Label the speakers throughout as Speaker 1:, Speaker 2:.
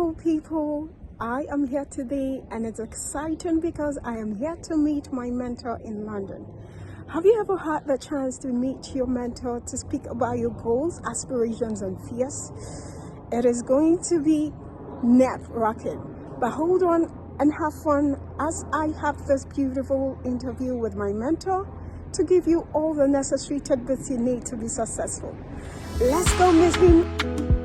Speaker 1: beautiful people. I am here today and it's exciting because I am here to meet my mentor in London. Have you ever had the chance to meet your mentor to speak about your goals, aspirations, and fears? It is going to be nerve-wracking, but hold on and have fun as I have this beautiful interview with my mentor to give you all the necessary tidbits you need to be successful. Let's go meet him.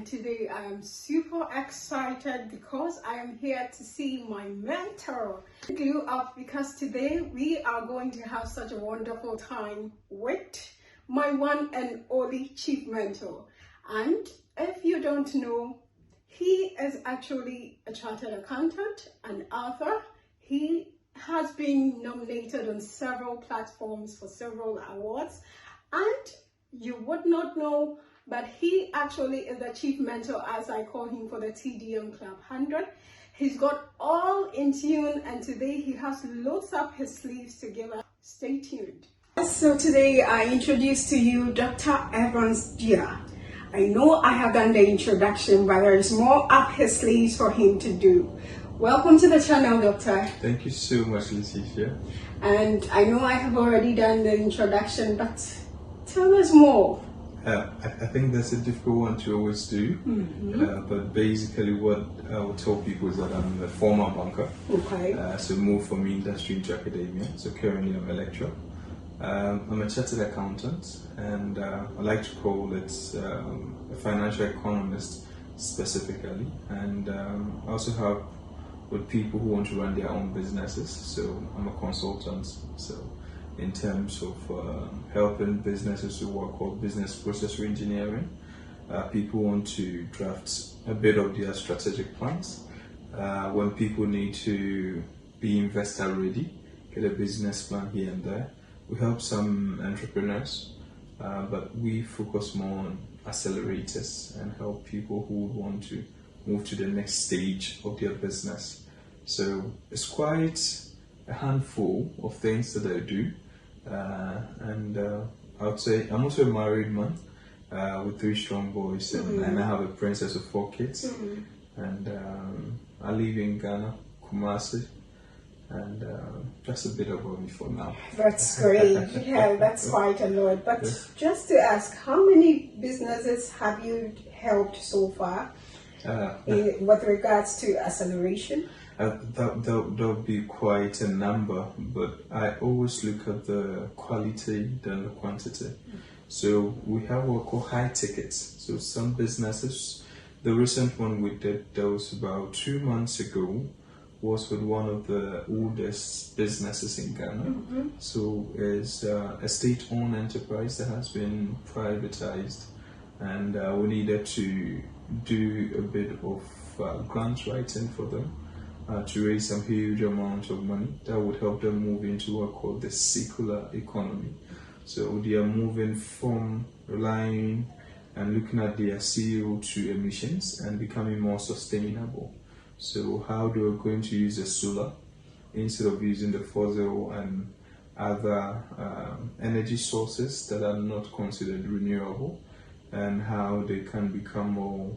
Speaker 1: Today I am super excited because I am here to see my mentor. Glue up because today we are going to have such a wonderful time with my one and only chief mentor. And if you don't know, he is actually a chartered accountant and author. He has been nominated on several platforms for several awards, and you would not know, but he actually is the chief mentor, as I call him, for the TDM Club 100. He's got all in tune, and today he has loads up his sleeves to give us. Stay tuned. So today I introduce to you Dr. Evans Gia. I know I have done the introduction, but there is more up his sleeves for him to do. Welcome to the channel, Doctor.
Speaker 2: Thank you so much, Leticia.
Speaker 1: And I know I have already done the introduction, but tell us more.
Speaker 2: I think that's a difficult one to always do, but basically what I would tell people is that I'm a former banker, so moved from industry into academia, so currently I'm a lecturer. I'm a chartered accountant, and I like to call it a financial economist specifically, and I also help with people who want to run their own businesses, so I'm a consultant. So in terms of helping businesses to work called business process reengineering. People want to draft a bit of their strategic plans. When people need to be investor ready, get a business plan here and there. We help some entrepreneurs, but we focus more on accelerators and help people who want to move to the next stage of their business. So it's quite a handful of things that I do. And I would say I'm also a married man with 3 strong boys, and I have a princess of 4 kids. And I live in Ghana, Kumasi, and that's a bit about me for now.
Speaker 1: That's great. Yeah, that's quite a lot. But just to ask, how many businesses have you helped so far with regards to acceleration?
Speaker 2: There'll be quite a number, but I always look at the quality than the quantity. So we have what we call high tickets. So some businesses, the recent one we did that was about 2 months ago was with one of the oldest businesses in Ghana. So it's a state-owned enterprise that has been privatized, and we needed to do a bit of grant writing for them. To raise some huge amount of money that would help them move into what we call the circular economy. So they are moving from relying and looking at their CO2 emissions and becoming more sustainable. So how they are going to use the solar instead of using the fossil and other energy sources that are not considered renewable, and how they can become more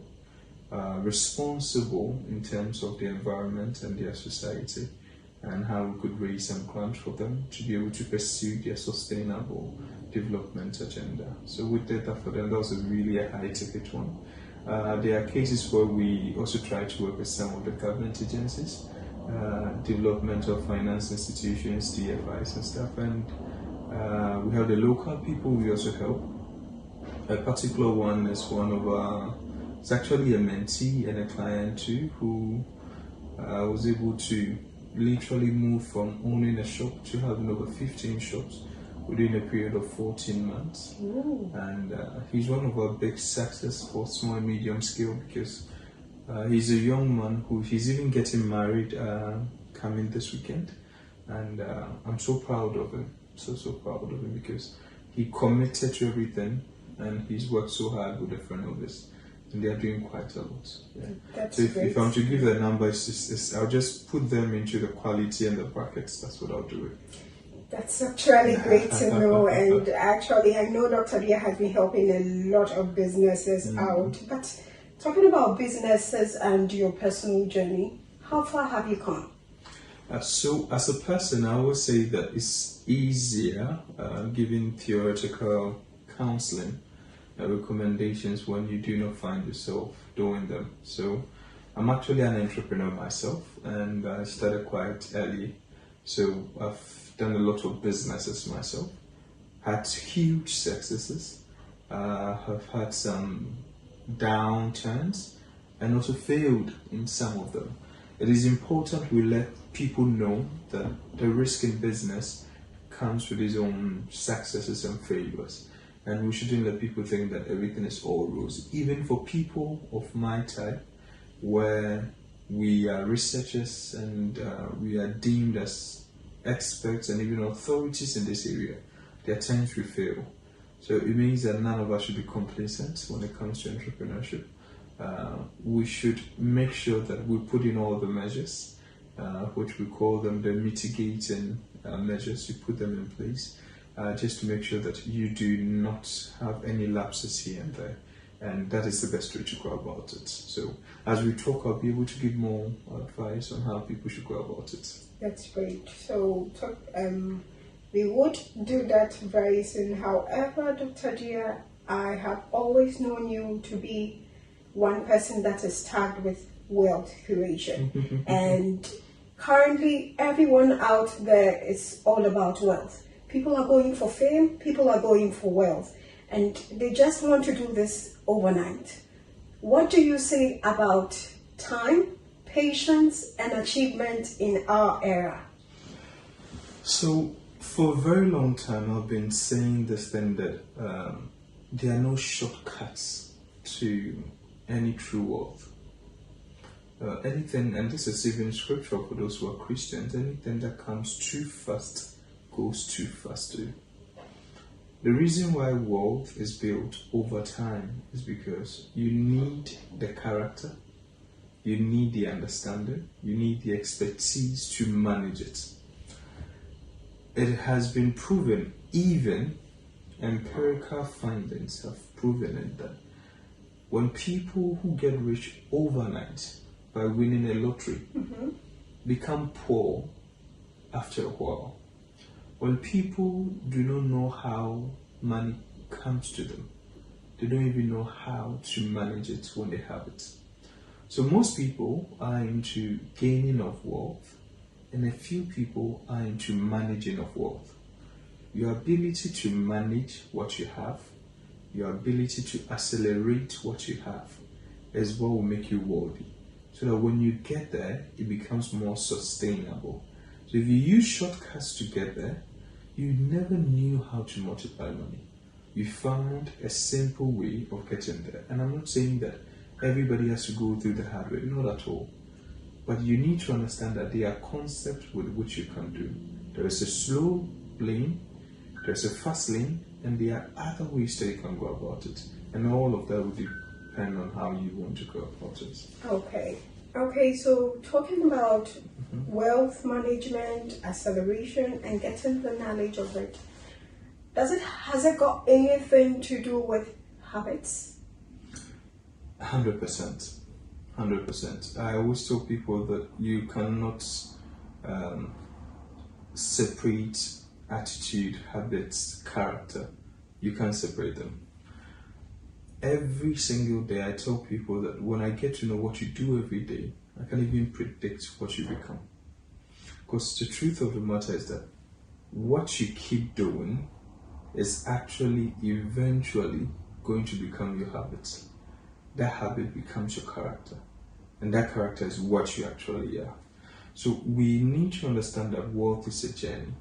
Speaker 2: responsible in terms of the environment and their society, and how we could raise some grants for them to be able to pursue their sustainable development agenda. So we did that for them. That was really a high ticket one. There are cases where we also try to work with some of the government agencies, developmental finance institutions, DFIs and stuff, and we have the local people we also help. A particular one is one of our, it's actually a mentee and a client too, who was able to literally move from owning a shop to having over 15 shops within a period of 14 months.
Speaker 1: Ooh.
Speaker 2: And he's one of our big success for small and medium scale, because He's a young man he's even getting married coming this weekend, and I'm so proud of him, so proud of him, because he committed to everything and he's worked so hard with a friend of his, and they are doing quite a lot. Yeah.
Speaker 1: That's
Speaker 2: so
Speaker 1: great.
Speaker 2: If I'm to give the numbers, I'll just put them into the quality and the brackets. That's what I'll do it.
Speaker 1: That's actually great to know, and actually I know Dr. Dia has been helping a lot of businesses out. But talking about businesses and your personal journey, how far have you come?
Speaker 2: So as a person, I would say that it's easier giving theoretical counseling recommendations when you do not find yourself doing them. So I'm actually an entrepreneur myself, and I started quite early. So I've done a lot of businesses myself, had huge successes, have had some downturns, and also failed in some of them. It is important we let people know that the risk in business comes with its own successes and failures, and we shouldn't let people think that everything is all rosy. Even for people of my type, where we are researchers and we are deemed as experts and even authorities in this area, there are times we fail. So it means that none of us should be complacent when it comes to entrepreneurship. We should make sure that we put in all the measures, which we call them the mitigating measures. You put them in place just to make sure that you do not have any lapses here and there. And that is the best way to go about it. So as we talk, I'll be able to give more advice on how people should go about it.
Speaker 1: That's great. So we would do that very soon. However, Dr. Dia, I have always known you to be one person that is tagged with wealth creation. And currently, everyone out there is all about wealth. People are going for fame, people are going for wealth, and they just want to do this overnight. What do you say about time, patience, and achievement in our era?
Speaker 2: So, for a very long time, I've been saying this thing that there are no shortcuts to any true wealth. Anything, and this is even scriptural for those who are Christians, anything that comes too fast goes too fast too. The reason why wealth is built over time is because you need the character, you need the understanding, you need the expertise to manage it. It has been proven, even empirical findings have proven it, that when people who get rich overnight by winning a lottery become poor after a while, when people do not know how money comes to them, they don't even know how to manage it when they have it. So most people are into gaining of wealth, and a few people are into managing of wealth. Your ability to manage what you have, your ability to accelerate what you have, is what will make you wealthy. So that when you get there, it becomes more sustainable. So if you use shortcuts to get there, you never knew how to multiply money. You found a simple way of getting there. And I'm not saying that everybody has to go through the hard way, not at all. But you need to understand that there are concepts with which you can do. There is a slow lane, there's a fast lane, and there are other ways that you can go about it. And all of that will depend on how you want to go about it.
Speaker 1: Okay, so talking about wealth management, acceleration, and getting the knowledge of it, has it got anything to do with habits?
Speaker 2: 100%. 100%. I always tell people that you cannot separate attitude, habits, character. You can't separate them. Every single day I tell people that when I get to know what you do every day, I can even predict what you become. Because the truth of the matter is that what you keep doing is actually eventually going to become your habit. That habit becomes your character. And that character is what you actually are. So we need to understand that wealth is a journey.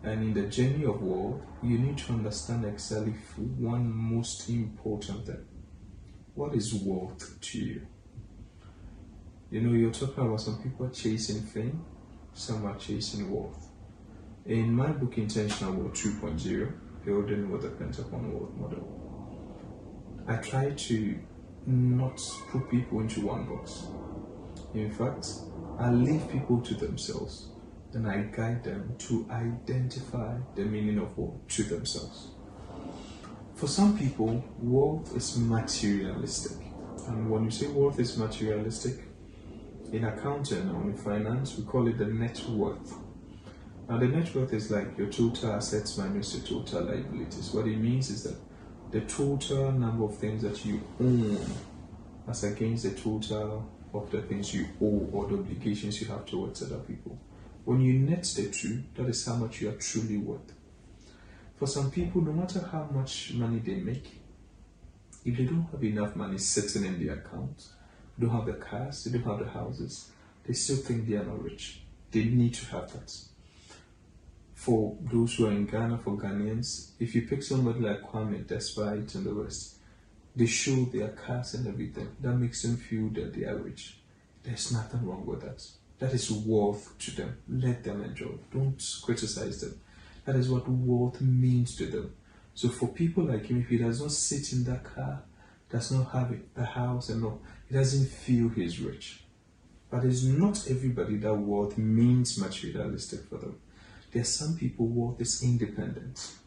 Speaker 2: And in the journey of wealth, you need to understand exactly one most important thing. What is wealth to you? You're talking about some people are chasing fame, some are chasing worth. In my book, Intentional World 2.0, Building with a Pentagon World Model, I try to not put people into one box. In fact, I leave people to themselves and I guide them to identify the meaning of worth to themselves. For some people, worth is materialistic. And when you say worth is materialistic, in accounting or in finance, we call it the net worth. Now, the net worth is like your total assets minus your total liabilities. What it means is that the total number of things that you own as against the total of the things you owe or the obligations you have towards other people. When you net the two, that is how much you are truly worth. For some people, no matter how much money they make, if they don't have enough money sitting in their account, they don't have the cars, they don't have the houses, they still think they are not rich. They need to have that. For those who are in Ghana, for Ghanaians, if you pick somebody like Kwame, Despite, and the rest, they show their cars and everything. That makes them feel that they are rich. There's nothing wrong with that. That is worth to them. Let them enjoy. Don't criticize them. That is what worth means to them. So for people like him, if he does not sit in that car, does not have the house and all, he doesn't feel he's rich. But it's not everybody that worth means materialistic for them. There are some people worth is independence.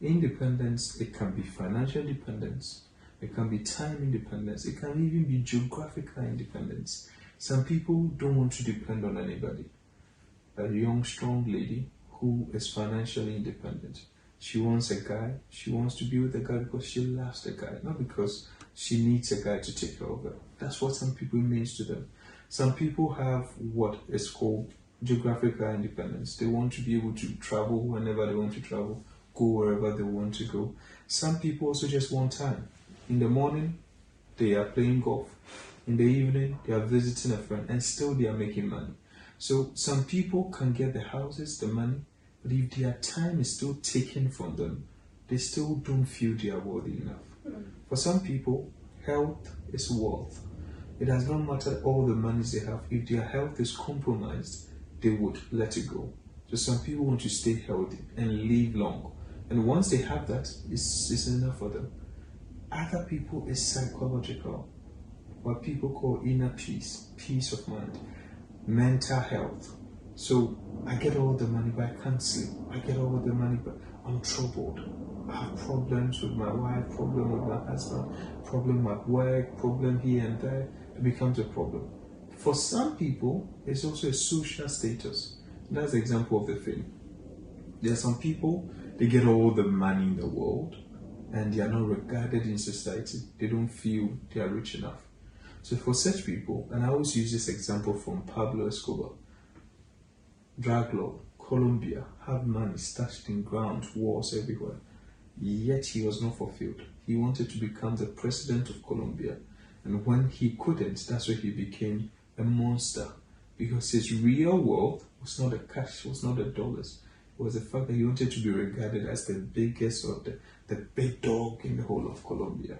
Speaker 2: Independence, it can be financial independence, it can be time independence, it can even be geographical independence. Some people don't want to depend on anybody. A young, strong lady who is financially independent. She wants a guy, she wants to be with a guy because she loves the guy, not because she needs a guy to take care of her. That's what some people means to them. Some people have what is called geographical independence. They want to be able to travel whenever they want to travel, go wherever they want to go. Some people also just want time. In the morning, they are playing golf. In the evening, they are visiting a friend, and still they are making money. So some people can get the houses, the money, but if their time is still taken from them, they still don't feel they are worthy enough. For some people, health is wealth. It does not matter all the money they have. If their health is compromised, they would let it go. So some people want to stay healthy and live long. And once they have that, it's enough for them. Other people is psychological. What people call inner peace, peace of mind, mental health. So I get all the money, but I can't sleep. I get all the money, but I'm troubled. I have problems with my wife, problem with my husband, problem at work, problem here and there. It becomes a problem. For some people, it's also a social status. That's the example of the thing. There are some people, they get all the money in the world, and they are not regarded in society. They don't feel they are rich enough. So for such people, and I always use this example from Pablo Escobar, drug lord, Colombia, had money stashed in ground, wars everywhere. Yet he was not fulfilled. He wanted to become the president of Colombia. And when he couldn't, that's where he became a monster. Because his real wealth was not the cash, was not the dollars. It was the fact that he wanted to be regarded as the biggest or the big dog in the whole of Colombia.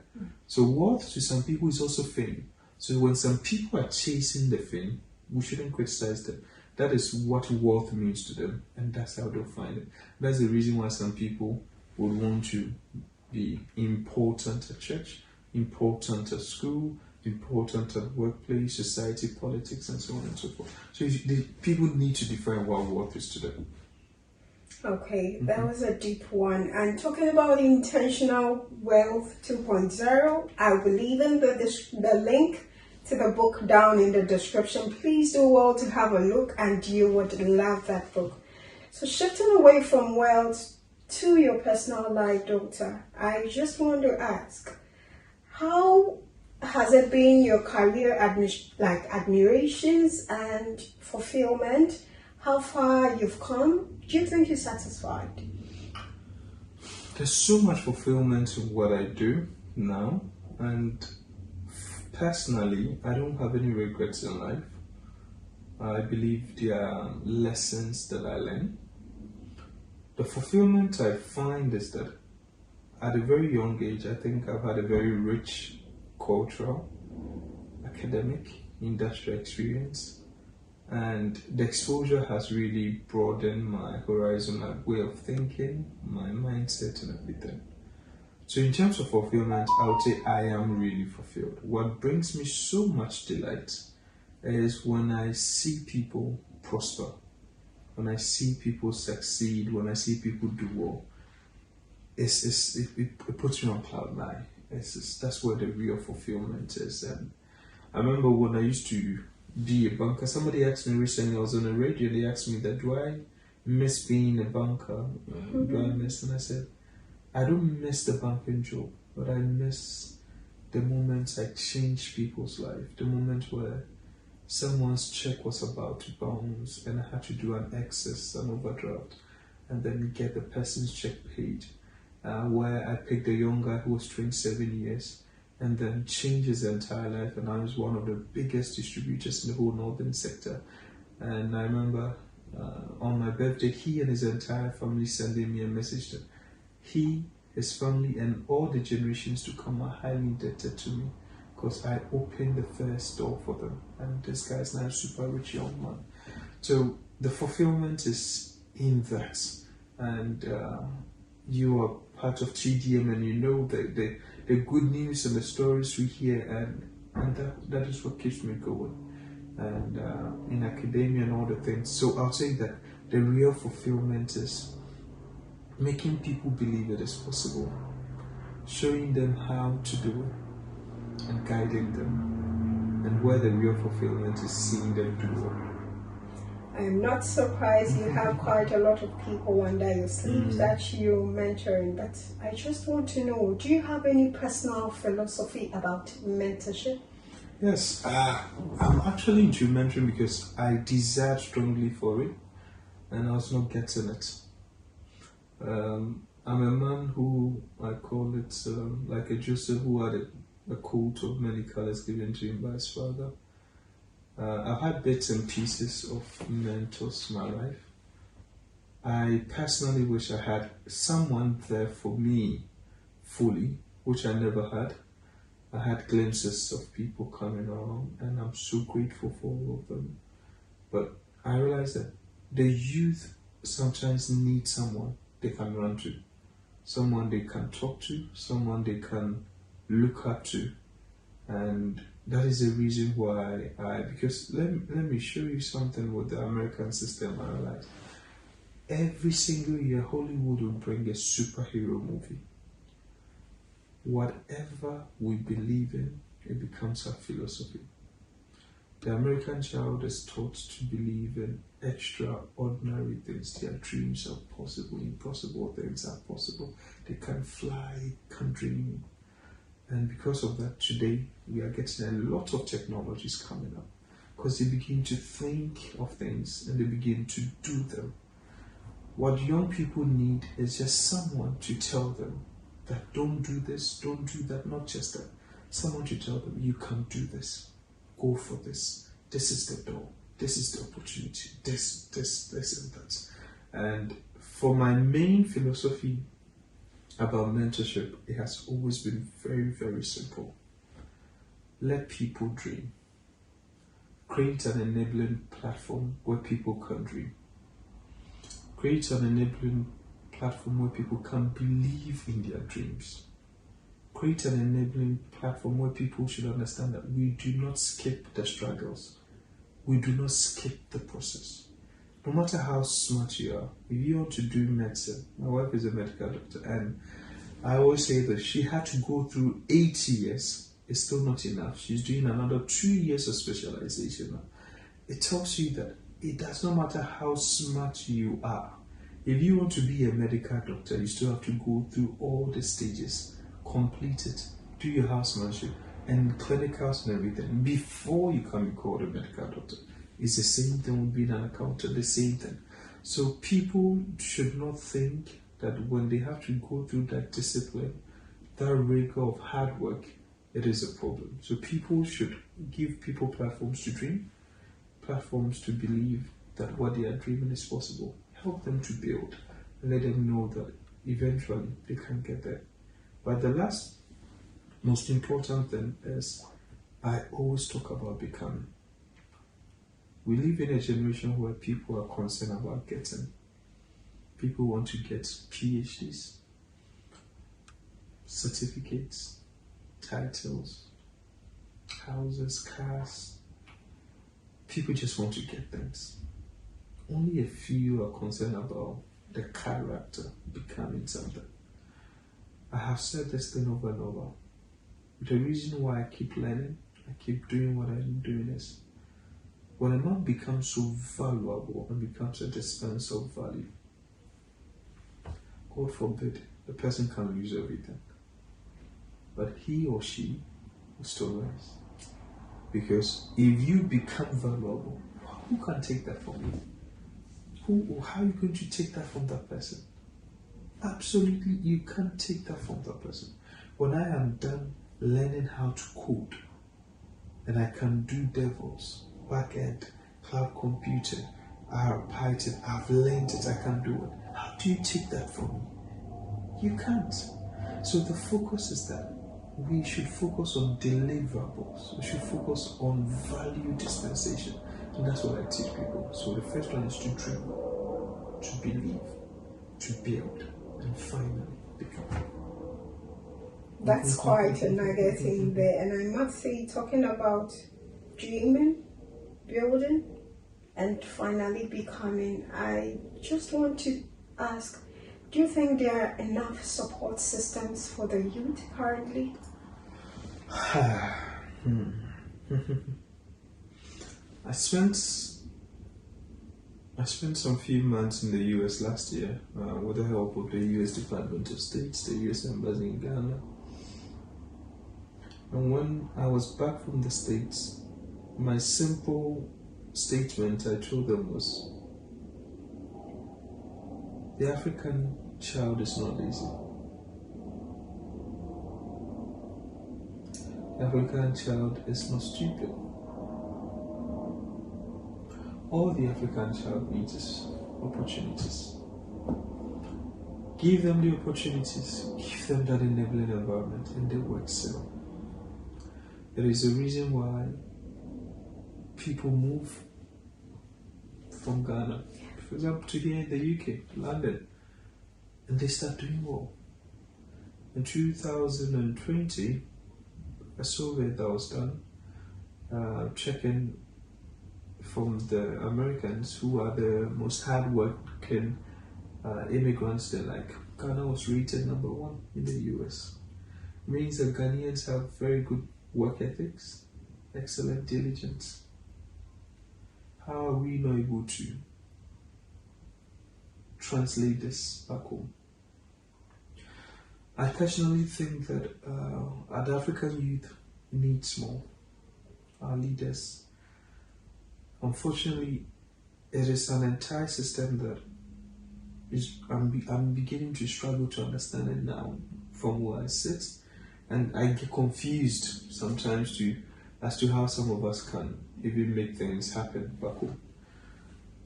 Speaker 2: So wealth to some people is also fame. So when some people are chasing the fame, we shouldn't criticize them. That is what wealth means to them, and that's how they'll find it. That's the reason why some people would want to be important at church, important at school, important at workplace, society, politics, and so on and so forth. So people need to define what wealth is to them.
Speaker 1: Okay, that was a deep one. And talking about intentional wealth 2.0, I will leave in the link to the book down in the description. Please do well to have a look, and you would love that book. So shifting away from wealth to your personal life, Doctor, I just want to ask, how has it been your career admirations and fulfillment? How far you've come? Do you think you're satisfied?
Speaker 2: There's so much fulfillment in what I do now, and personally, I don't have any regrets in life. I believe there are lessons that I learn. The fulfillment I find is that at a very young age, I think I've had a very rich cultural, academic, industrial experience, and the exposure has really broadened my horizon, my way of thinking, my mindset, and everything. So in terms of fulfillment, I would say I am really fulfilled. What brings me so much delight is when I see people prosper, when I see people succeed, when I see people do well. It puts me on cloud nine. That's where the real fulfillment is. And I remember when I used to be a banker, somebody asked me recently, I was on the radio, they asked me that, do I miss being a banker? Do I miss? And I said, I don't miss the banking job, but I miss the moments I changed people's life, the moment where someone's check was about to bounce and I had to do an excess, an overdraft, and then get the person's check paid. Where I picked a young guy who was 27 years and then changed his entire life, and I was one of the biggest distributors in the whole northern sector. And I remember on my birthday, he and his entire family sending me a message that he, his family, and all the generations to come are highly indebted to me because I opened the first door for them. And this guy is now a super rich young man. So the fulfillment is in that. And you are part of TDM, and you know the good news and the stories we hear, and that is what keeps me going. And in academia and all the things. So I'll say that the real fulfillment is making people believe it is possible, showing them how to do it, and guiding them. And where the real fulfillment is seeing them do it.
Speaker 1: I'm not surprised you have quite a lot of people under your sleeves that you're mentoring, but I just want to know, do you have any personal philosophy about mentorship?
Speaker 2: Yes, I'm actually into mentoring because I desired strongly for it and I was not getting it. I'm a man who, I call it like a Joseph who had a coat of many colors given to him by his father. I've had bits and pieces of mentors in my life. I personally wish I had someone there for me fully, which I never had. I had glimpses of people coming along, and I'm so grateful for all of them. But I realized that the youth sometimes need someone they can run to, someone they can talk to, someone they can look up to. And that is the reason why because let me show you something with the American system. I realized every single year Hollywood will bring a superhero movie. Whatever we believe in, it becomes our philosophy. The American child is taught to believe in extraordinary things. Their dreams are possible, impossible things are possible. They can fly, can dream. And because of that, today we are getting a lot of technologies coming up because they begin to think of things and they begin to do them. What young people need is just someone to tell them that don't do this, don't do that, not just that. Someone to tell them you can do this, go for this, this is the door, this is the opportunity, this and that. And for my main philosophy about mentorship, it has always been very, very simple. Let people dream. Create an enabling platform where people can dream. Create an enabling platform where people can believe in their dreams. Create an enabling platform where people should understand that we do not skip the struggles. We do not skip the process. No matter how smart you are, if you want to do medicine, my wife is a medical doctor, and I always say that she had to go through 8 years. It's still not enough. She's doing another 2 years of specialization now. It tells you that it does not matter how smart you are. If you want to be a medical doctor, you still have to go through all the stages, complete it, do your housemanship and clinicals and everything before you can be called a medical doctor. It's the same thing with being an accountant, the same thing. So people should not think that when they have to go through that discipline, that rigor of hard work, it is a problem. So people should give people platforms to dream, platforms to believe that what they are dreaming is possible. Help them to build and let them know that eventually they can get there. But the last most important thing is I always talk about becoming. We live in a generation where people are concerned about getting. People want to get PhDs, certificates, titles, houses, cars. People just want to get things. Only a few are concerned about the character, becoming something. I have said this thing over and over. The reason why I keep learning, I keep doing what I'm doing is, when a man becomes so valuable and becomes a dispenser of value, God forbid, the person can lose everything. But he or she will still rise. Because if you become valuable, who can take that from you? Who or how are you going to take that from that person? Absolutely, you can't take that from that person. When I am done learning how to code, and I can do devils, backend, cloud computing, Python, I've learned it, I can do it. How do you take that from me? You can't. So the focus is that we should focus on deliverables. We should focus on value dispensation. And that's what I teach people. So the first one is to dream, to believe, to build, and finally become.
Speaker 1: That's quite a nugget in there. And I must say, talking about dreaming, building, and finally becoming, I just want to ask, do you think there are enough support systems for the youth currently?
Speaker 2: I spent some few months in the US last year with the help of the US Department of State, the US Embassy in Ghana. And when I was back from the States, my simple statement I told them was, the African child is not lazy. The African child is not stupid. All the African child needs is opportunities. Give them the opportunities, give them that enabling environment, and they will excel. There is a reason why people move from Ghana, for example, to here in the UK, London, and they start doing well. In 2020, a survey that was done, checking from the Americans who are the most hardworking immigrants, they're like, Ghana was rated #1 in the US. It means that Ghanaians have very good work ethics, excellent diligence. How are we not able to translate this back home? I personally think that our African youth needs more. Our leaders. Unfortunately, it is an entire system that I'm beginning to struggle to understand it now from where I sit, and I get confused sometimes as to how some of us can even make things happen back home.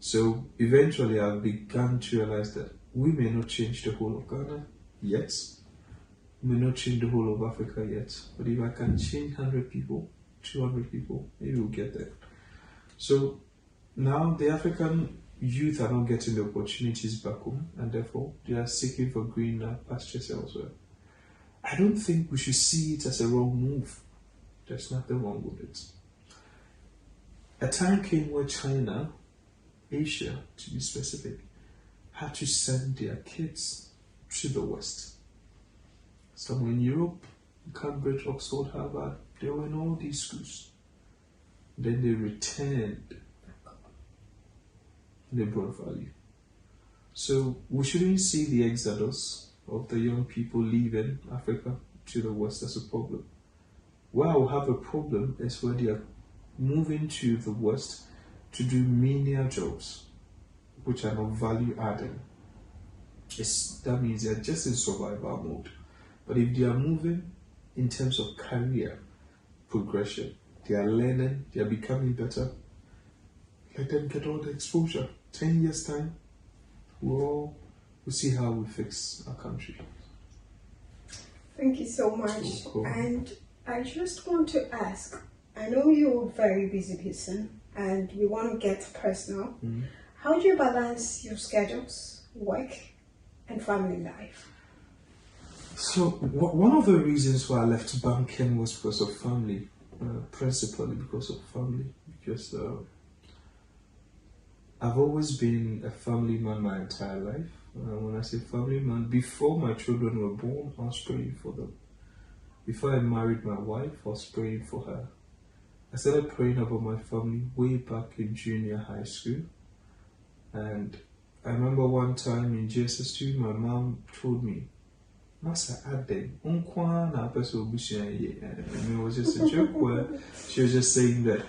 Speaker 2: So eventually I've begun to realize that we may not change the whole of Ghana yet, we may not change the whole of Africa yet, but if I can change 100 people, 200 people, maybe we'll get there. So now the African youth are not getting the opportunities back home, and therefore they are seeking for greener pastures elsewhere. I don't think we should see it as a wrong move. There's nothing wrong with it. A time came where China, Asia to be specific, had to send their kids to the West. Somewhere in Europe, Cambridge, Oxford, Harvard, they were in all these schools. Then they returned. They brought value. So we shouldn't see the exodus of the young people leaving Africa to the West as a problem. Where I will have a problem is where they are moving to the West to do menial jobs, which are not value adding. That means they are just in survival mode. But if they are moving in terms of career progression, they are learning, they are becoming better, let them get all the exposure. 10 years time, we'll see how we fix our country.
Speaker 1: Thank you so much.
Speaker 2: Cool.
Speaker 1: And I just want to ask, I know you're a very busy person and we want to get personal. How do you balance your schedules, work, and family life?
Speaker 2: So one of the reasons why I left banking was because of family, principally because of family, because I've always been a family man my entire life. When I say family man, before my children were born, I was praying for them. Before I married my wife, I was praying for her. I started praying about my family way back in junior high school. And I remember one time in JSS2, my mom told me, Masa Ade, unkwana peso bushanye. And it was just a joke where she was just saying that,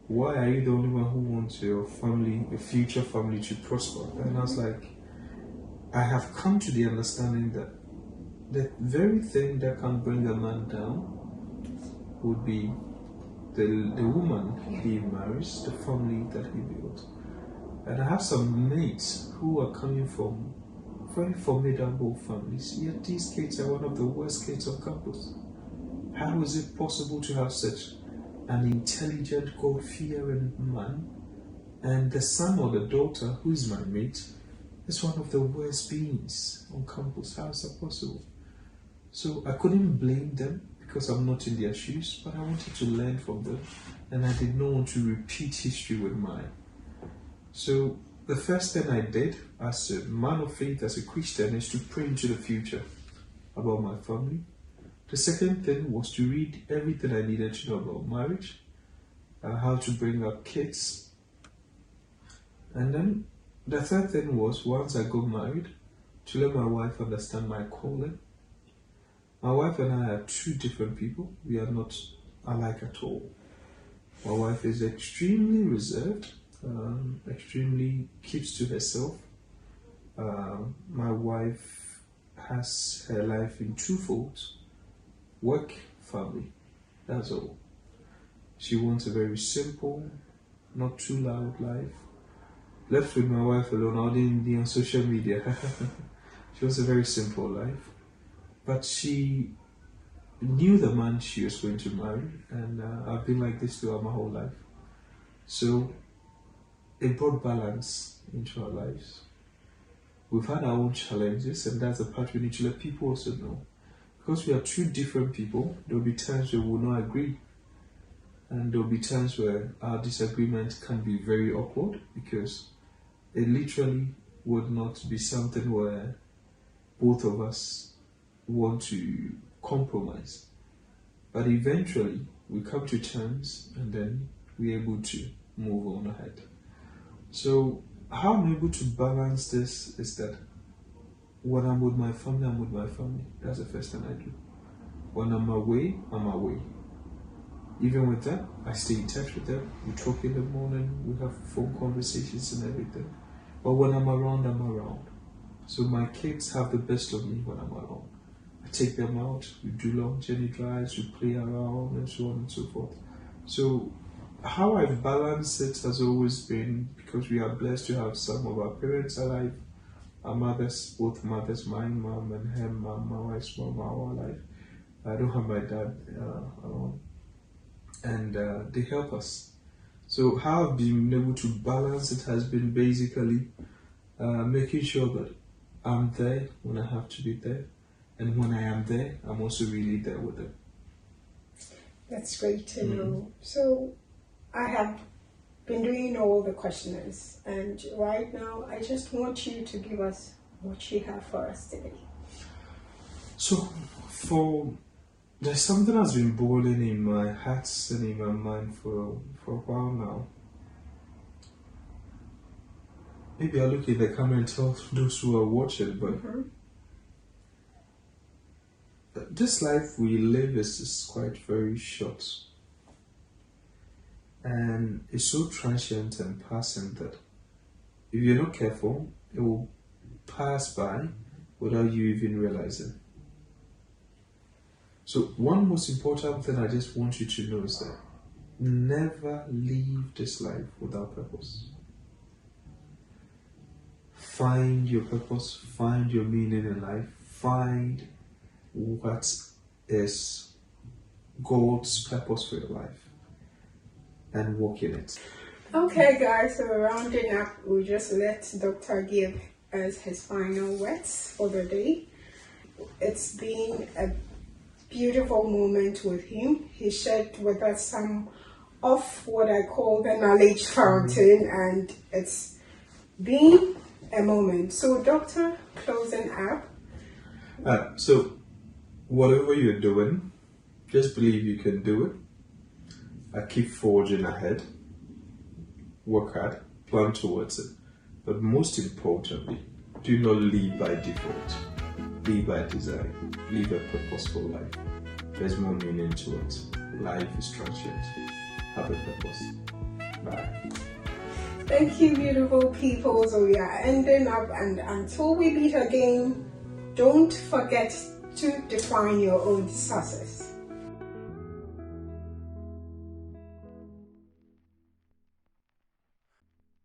Speaker 2: why are you the only one who wants your family, your future family to prosper? And I was like, I have come to the understanding that the very thing that can bring a man down would be the woman he marries, the family that he builds. And I have some mates who are coming from very formidable families, yet these kids are one of the worst kids on campus. How is it possible to have such an intelligent, God-fearing man, and the son or the daughter, who is my mate, is one of the worst beings on campus? How is that possible? So I couldn't blame them because I'm not in their shoes, but I wanted to learn from them, and I did not want to repeat history with mine. So the first thing I did as a man of faith, as a Christian, is to pray into the future about my family. The second thing was to read everything I needed to know about marriage, how to bring up kids. And then the third thing was, once I got married, to let my wife understand my calling. My wife and I are two different people. We are not alike at all. My wife is extremely reserved, extremely keeps to herself. My wife has her life in two folds: work, family. That's all. She wants a very simple, not too loud life. Left with my wife alone, I didn't be on social media. She wants a very simple life. But she knew the man she was going to marry, and I've been like this throughout my whole life. So it brought balance into our lives. We've had our own challenges, and that's the part we need to let people also know. Because we are two different people, there will be times where we will not agree. And there will be times where our disagreement can be very awkward, because it literally would not be something where both of us want to compromise. But eventually, we come to terms, and then we're able to move on ahead. So how I'm able to balance this is that when I'm with my family, I'm with my family. That's the first thing I do. When I'm away, I'm away. Even with that, I stay in touch with them. We talk in the morning, we have phone conversations and everything. But when I'm around, I'm around. So my kids have the best of me when I'm around. I take them out, we do long journey drives, we play around, and so on and so forth. So how I've balanced it has always been, because we are blessed to have some of our parents alive, our mothers, both mothers, my mom and her mom, my wife's mom, are all alive. I don't have my dad around, and they help us. So how I've been able to balance it has been basically making sure that I'm there when I have to be there, and when I am there, I'm also really there with them.
Speaker 1: That's great to know. So I have been doing all the questionnaires, and right now I just want you to give us what you have for us today.
Speaker 2: So there's something that's been boiling in my heart and in my mind for a while now. Maybe I'll look at the camera and tell those who are watching, but this life we live is quite very short. And it's so transient and passing that if you're not careful, it will pass by without you even realizing. So one most important thing I just want you to know is that never leave this life without purpose. Find your purpose, find your meaning in life, find what is God's purpose for your life. and walk in it.
Speaker 1: Okay guys, so rounding up, we'll just let Dr. give us his final words for the day. It's been a beautiful moment with him. He shared with us some of what I call the knowledge fountain, and it's been a moment. So Doctor, closing up.
Speaker 2: So whatever you're doing, just believe you can do it. Keep forging ahead. Work hard, plan towards it. But most importantly, do not live by default. Live by design. Live a purposeful life. There's more meaning to it. Life is transient. Have a purpose. Bye.
Speaker 1: Thank you, beautiful people. So we are ending up, and until we meet again, don't forget to define your own success.